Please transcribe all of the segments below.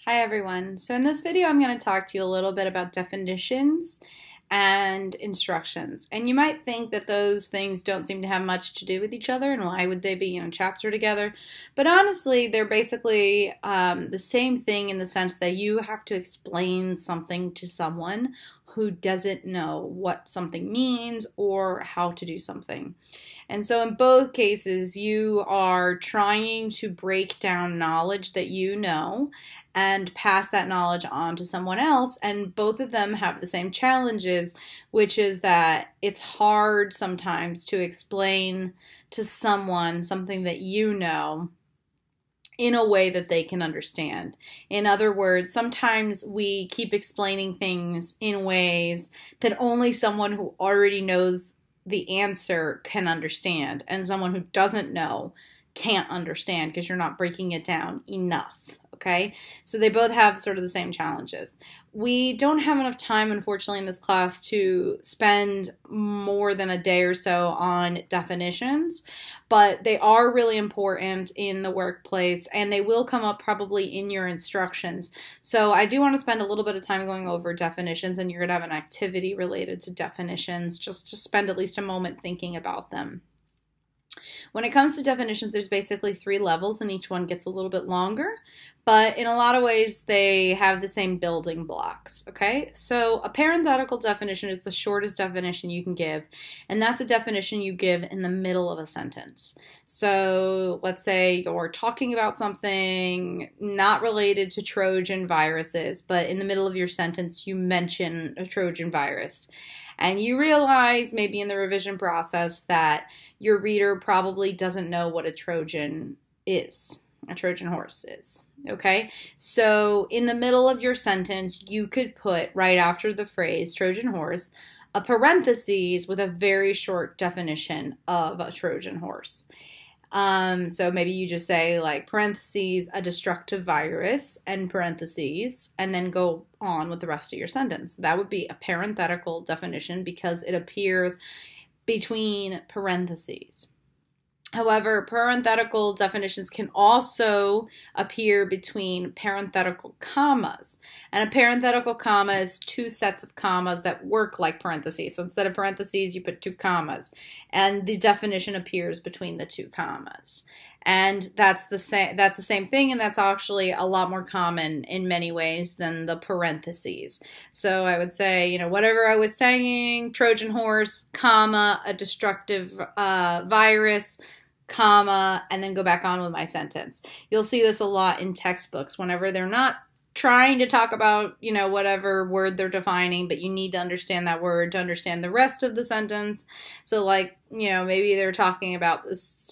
Hi everyone. So in this video I'm going to talk to you a little bit about definitions and instructions. And you might think that those things don't seem to have much to do with each other and why would they be in a chapter together? But honestly, they're basically the same thing in the sense that you have to explain something to someone who doesn't know what something means or how to do something. And so in both cases, you are trying to break down knowledge that you know and pass that knowledge on to someone else. And both of them have the same challenges, which is that it's hard sometimes to explain to someone something that you know in a way that they can understand. In other words, sometimes we keep explaining things in ways that only someone who already knows the answer can understand, and someone who doesn't know can't understand because you're not breaking it down enough. Okay, so they both have sort of the same challenges. We don't have enough time, unfortunately, in this class to spend more than a day or so on definitions, but they are really important in the workplace and they will come up probably in your instructions. So I do want to spend a little bit of time going over definitions, and you're going to have an activity related to definitions just to spend at least a moment thinking about them. When it comes to definitions, there's basically 3 levels, and each one gets a little bit longer, but in a lot of ways they have the same building blocks, okay? So a parenthetical definition is the shortest definition you can give, and that's a definition you give in the middle of a sentence. So let's say you're talking about something not related to Trojan viruses, but in the middle of your sentence you mention a Trojan virus. And you realize maybe in the revision process that your reader probably doesn't know what a Trojan is, a Trojan horse is, okay? So in the middle of your sentence, you could put right after the phrase Trojan horse, a parentheses with a very short definition of a Trojan horse. So maybe you just say like parentheses, a destructive virus, and parentheses, and then go on with the rest of your sentence. That would be a parenthetical definition because it appears between parentheses. However, parenthetical definitions can also appear between parenthetical commas. And a parenthetical comma is 2 sets of commas that work like parentheses. So instead of parentheses, you put 2 commas. And the definition appears between the 2 commas. And that's the same thing, and that's actually a lot more common in many ways than the parentheses. So I would say, whatever I was saying, Trojan horse, comma, a destructive virus, comma, and then go back on with my sentence. You'll see this a lot in textbooks whenever they're not trying to talk about, whatever word they're defining, but you need to understand that word to understand the rest of the sentence. So like, maybe they're talking about this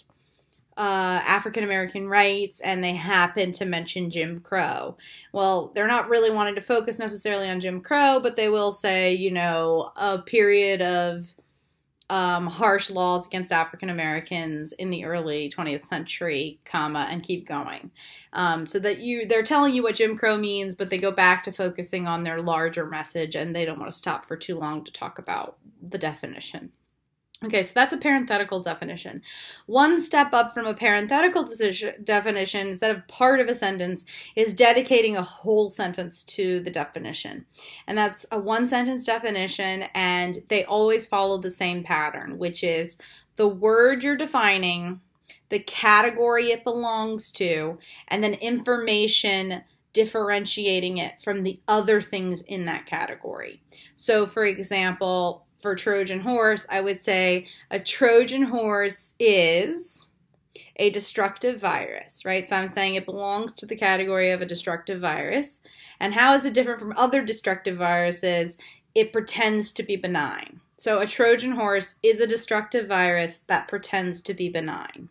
African American rights and they happen to mention Jim Crow. Well, they're not really wanting to focus necessarily on Jim Crow, but they will say, a period of harsh laws against African Americans in the early 20th century, comma, and keep going. So that they're telling you what Jim Crow means, but they go back to focusing on their larger message and they don't want to stop for too long to talk about the definition. Okay, so that's a parenthetical definition. One step up from a parenthetical definition, instead of part of a sentence, is dedicating a whole sentence to the definition. And that's a 1-sentence definition, and they always follow the same pattern, which is the word you're defining, the category it belongs to, and then information differentiating it from the other things in that category. So, for example, for Trojan horse, I would say a Trojan horse is a destructive virus, right? So I'm saying it belongs to the category of a destructive virus. And how is it different from other destructive viruses? It pretends to be benign. So a Trojan horse is a destructive virus that pretends to be benign.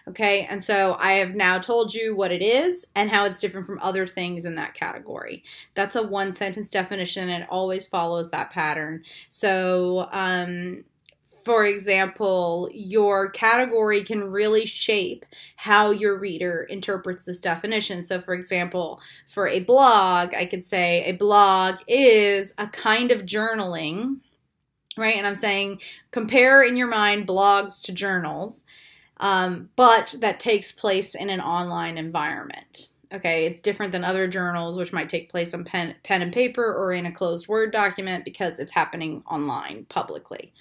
Okay, and so I have now told you what it is and how it's different from other things in that category. That's a 1-sentence definition, and it always follows that pattern. So, for example, your category can really shape how your reader interprets this definition. So, for example, for a blog, I could say a blog is a kind of journaling, right? And I'm saying compare in your mind blogs to journals. But that takes place in an online environment. Okay, it's different than other journals, which might take place on pen and paper or in a closed Word document because it's happening online publicly.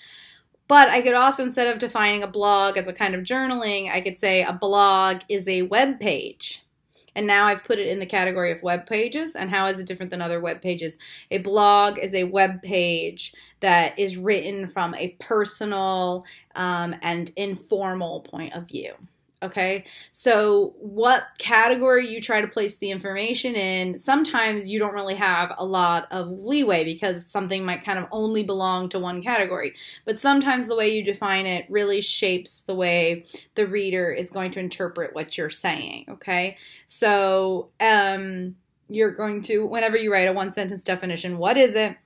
But I could also, instead of defining a blog as a kind of journaling, I could say a blog is a web page. And now I've put it in the category of web pages. And how is it different than other web pages? A blog is a web page that is written from a personal and informal point of view. Okay, so what category you try to place the information in, sometimes you don't really have a lot of leeway because something might kind of only belong to one category. But sometimes the way you define it really shapes the way the reader is going to interpret what you're saying. Okay, so you're going to, whenever you write a one-sentence definition, what is it?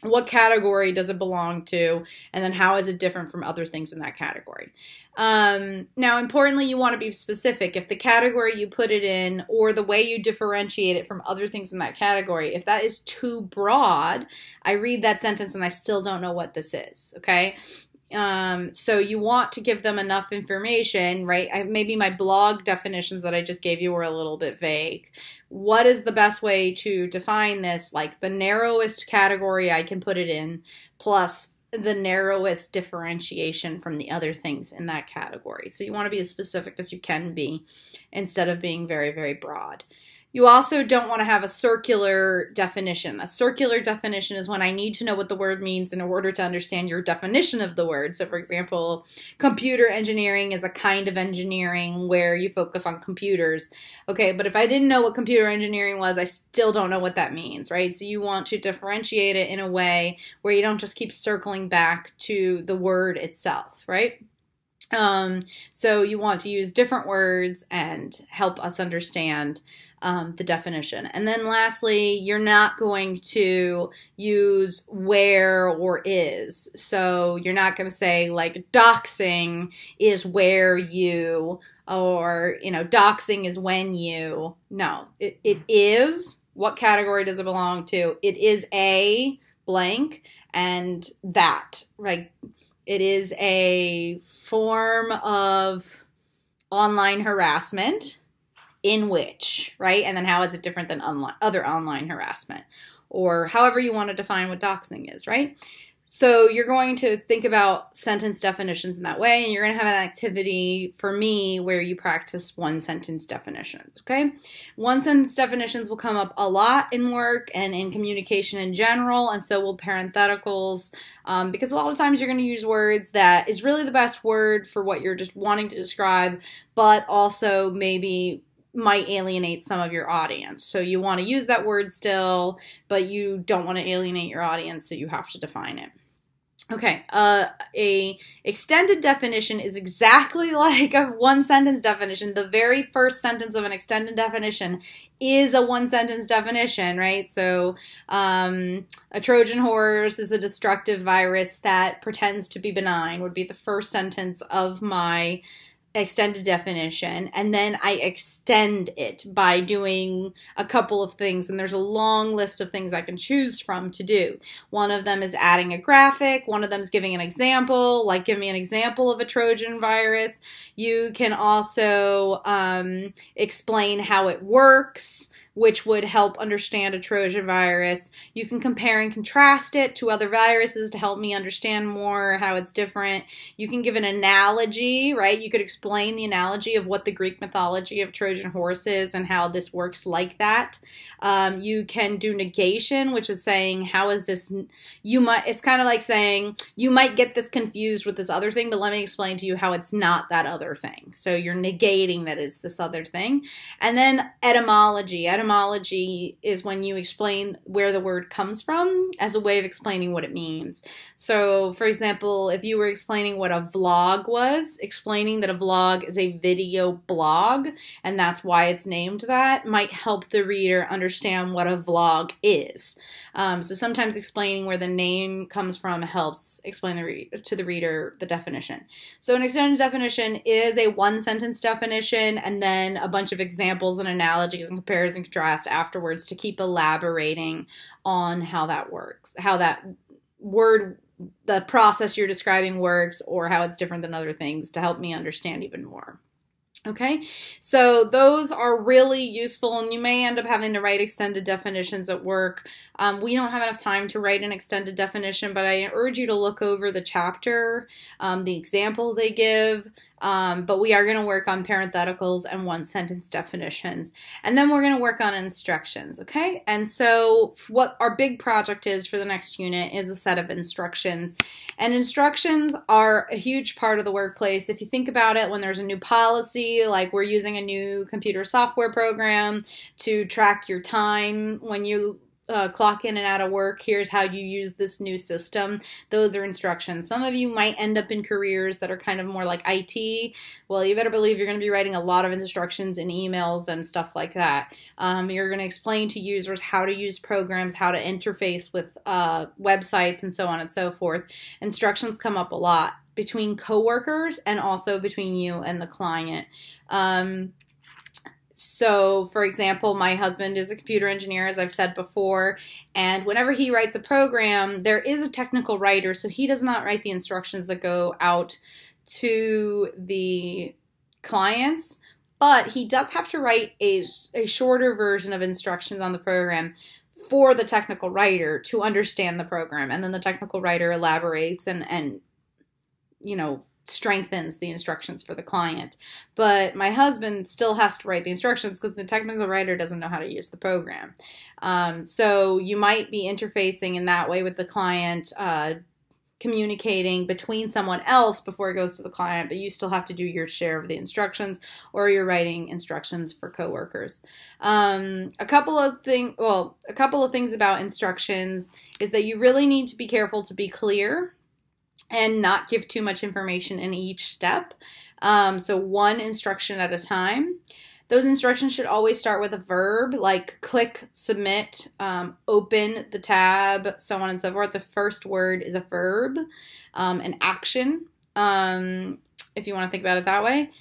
What category does it belong to? And then how is it different from other things in that category? Now, importantly, you want to be specific. If the category you put it in or the way you differentiate it from other things in that category, if that is too broad, I read that sentence and I still don't know what this is, okay? So you want to give them enough information, right? Maybe my blog definitions that I just gave you were a little bit vague. What is the best way to define this? Like the narrowest category I can put it in, plus the narrowest differentiation from the other things in that category. So you want to be as specific as you can be instead of being very, very broad. You also don't want to have a circular definition. A circular definition is when I need to know what the word means in order to understand your definition of the word. So, for example, computer engineering is a kind of engineering where you focus on computers. Okay, but if I didn't know what computer engineering was, I still don't know what that means, right? So you want to differentiate it in a way where you don't just keep circling back to the word itself, right? So you want to use different words and help us understand the definition. And then lastly, you're not going to use where or is. So you're not going to say like doxing is where you, or, you know, doxing is when you. No, it is. What category does it belong to? It is a blank and that, right? It is a form of online harassment in which, right? And then how is it different than other online harassment? Or however you want to define what doxing is, right? So you're going to think about sentence definitions in that way, and you're going to have an activity for me where you practice one sentence definitions, okay? One sentence definitions will come up a lot in work and in communication in general, and so will parentheticals, because a lot of times you're going to use words that is really the best word for what you're just wanting to describe, but also maybe might alienate some of your audience. So you want to use that word still, but you don't want to alienate your audience, so you have to define it. Okay, a extended definition is exactly like a one-sentence definition. The very first sentence of an extended definition is a one-sentence definition, right? So a Trojan horse is a destructive virus that pretends to be benign would be the first sentence of my extended definition, and then I extend it by doing a couple of things, and there's a long list of things I can choose from to do. One of them is adding a graphic, one of them is giving an example, like give me an example of a Trojan virus. You can also explain how it works, which would help understand a Trojan virus. You can compare and contrast it to other viruses to help me understand more how it's different. You can give an analogy, right? You could explain the analogy of what the Greek mythology of Trojan horse is and how this works like that. You can do negation, which is saying, how is this, it's kind of like saying, you might get this confused with this other thing, but let me explain to you how it's not that other thing. So you're negating that it's this other thing. And then etymology. Etymology is when you explain where the word comes from as a way of explaining what it means. So, for example, if you were explaining what a vlog was, explaining that a vlog is a video blog, and that's why it's named that, might help the reader understand what a vlog is. So sometimes explaining where the name comes from helps explain to the reader the definition. So an extended definition is a one-sentence definition and then a bunch of examples and analogies and compares and contrast afterwards to keep elaborating on how that works, how that word, the process you're describing works, or how it's different than other things to help me understand even more. Okay, so those are really useful, and you may end up having to write extended definitions at work. We don't have enough time to write an extended definition, but I urge you to look over the chapter, the example they give, but we are going to work on parentheticals and one-sentence definitions, and then we're going to work on instructions, okay? And so what our big project is for the next unit is a set of instructions, and instructions are a huge part of the workplace. If you think about it, when there's a new policy, like we're using a new computer software program to track your time when you clock in and out of work, here's how you use this new system. Those are instructions. Some of you might end up in careers that are kind of more like IT. Well, you better believe you're going to be writing a lot of instructions in emails and stuff like that. You're going to explain to users how to use programs, how to interface with websites, and so on and so forth. Instructions come up a lot between coworkers and also between you and the client. So, for example, my husband is a computer engineer, as I've said before, and whenever he writes a program, there is a technical writer, so he does not write the instructions that go out to the clients, but he does have to write a shorter version of instructions on the program for the technical writer to understand the program, and then the technical writer elaborates and you know, strengthens the instructions for the client. But my husband still has to write the instructions because the technical writer doesn't know how to use the program. So you might be interfacing in that way with the client, communicating between someone else before it goes to the client, but you still have to do your share of the instructions, or you're writing instructions for coworkers. A couple of things about instructions is that you really need to be careful to be clear and not give too much information in each step. So one instruction at a time. Those instructions should always start with a verb, like click, submit, open the tab, so on and so forth. The first word is a verb, an action, if you want to think about it that way.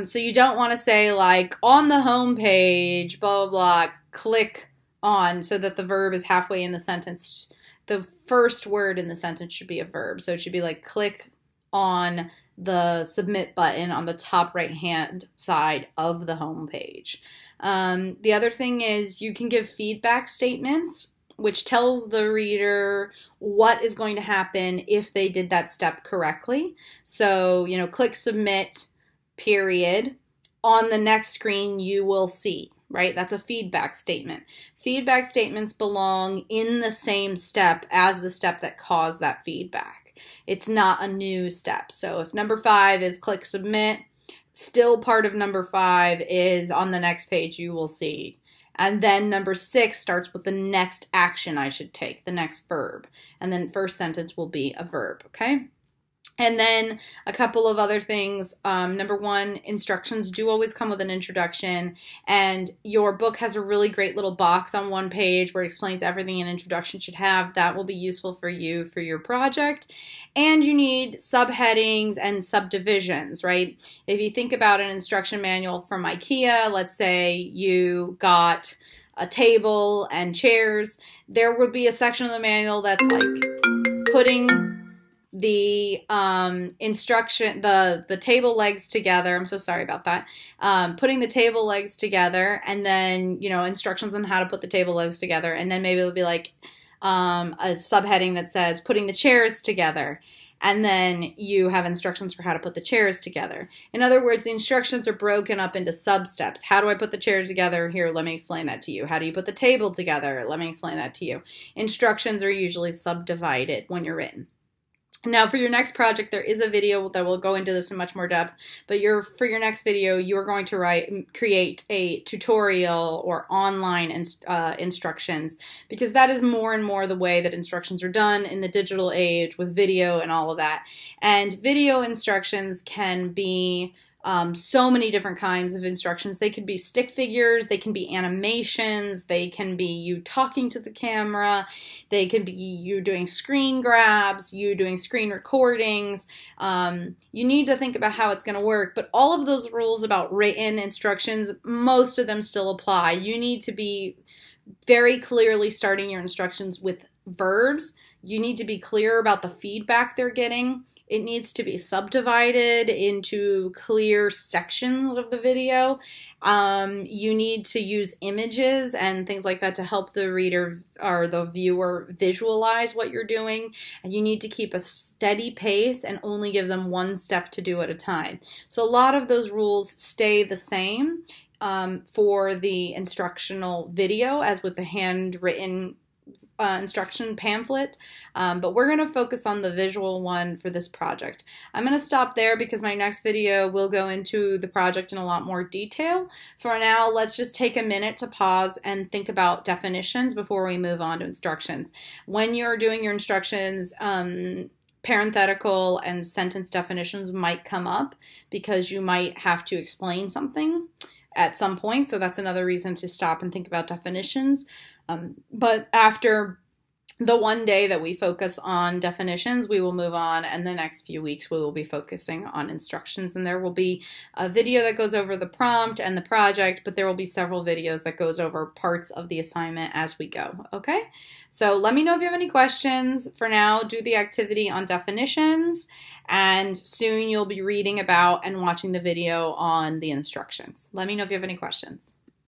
So you don't want to say like on the home page, blah, blah, blah, click on, so that the verb is halfway in the sentence. The first word in the sentence should be a verb. So it should be like click on the submit button on the top right hand side of the home page. The other thing is you can give feedback statements, which tells the reader what is going to happen if they did that step correctly. So, you know, click submit, period. On the next screen, you will see. Right? That's a feedback statement. Feedback statements belong in the same step as the step that caused that feedback. It's not a new step. So if number 5 is click submit, still part of number 5 is on the next page you will see. And then number 6 starts with the next action I should take, the next verb. And then first sentence will be a verb, okay? And then a couple of other things. Number 1, instructions do always come with an introduction, and your book has a really great little box on one page where it explains everything an introduction should have. That will be useful for you for your project. And you need subheadings and subdivisions, right? If you think about an instruction manual from IKEA, let's say you got a table and chairs, there would be a section of the manual that's like putting the the table legs together. I'm so sorry about that. Putting the table legs together, and then, you know, instructions on how to put the table legs together. And then maybe it'll be like a subheading that says putting the chairs together. And then you have instructions for how to put the chairs together. In other words, the instructions are broken up into sub-steps. How do I put the chairs together? Here, let me explain that to you. How do you put the table together? Let me explain that to you. Instructions are usually subdivided when you're written. Now, for your next project, there is a video that will go into this in much more depth, but for your next video, you're going to create a tutorial or online instructions, because that is more and more the way that instructions are done in the digital age with video and all of that. And video instructions can be so many different kinds of instructions. They can be stick figures, they can be animations, they can be you talking to the camera, they can be you doing screen grabs, you doing screen recordings. You need to think about how it's going to work, but all of those rules about written instructions, most of them still apply. You need to be very clearly starting your instructions with verbs. You need to be clear about the feedback they're getting. it needs to be subdivided into clear sections of the video. You need to use images and things like that to help the reader or the viewer visualize what you're doing. And you need to keep a steady pace and only give them one step to do at a time. So a lot of those rules stay the same for the instructional video as with the handwritten instruction pamphlet, but we're going to focus on the visual one for this project. I'm going to stop there because my next video will go into the project in a lot more detail. For now, let's just take a minute to pause and think about definitions before we move on to instructions. When you're doing your instructions, parenthetical and sentence definitions might come up because you might have to explain something at some point, so that's another reason to stop and think about definitions. But after the one day that we focus on definitions, we will move on, and the next few weeks we will be focusing on instructions. And there will be a video that goes over the prompt and the project, but there will be several videos that goes over parts of the assignment as we go, okay? So let me know if you have any questions. For now, do the activity on definitions, and soon you'll be reading about and watching the video on the instructions. Let me know if you have any questions.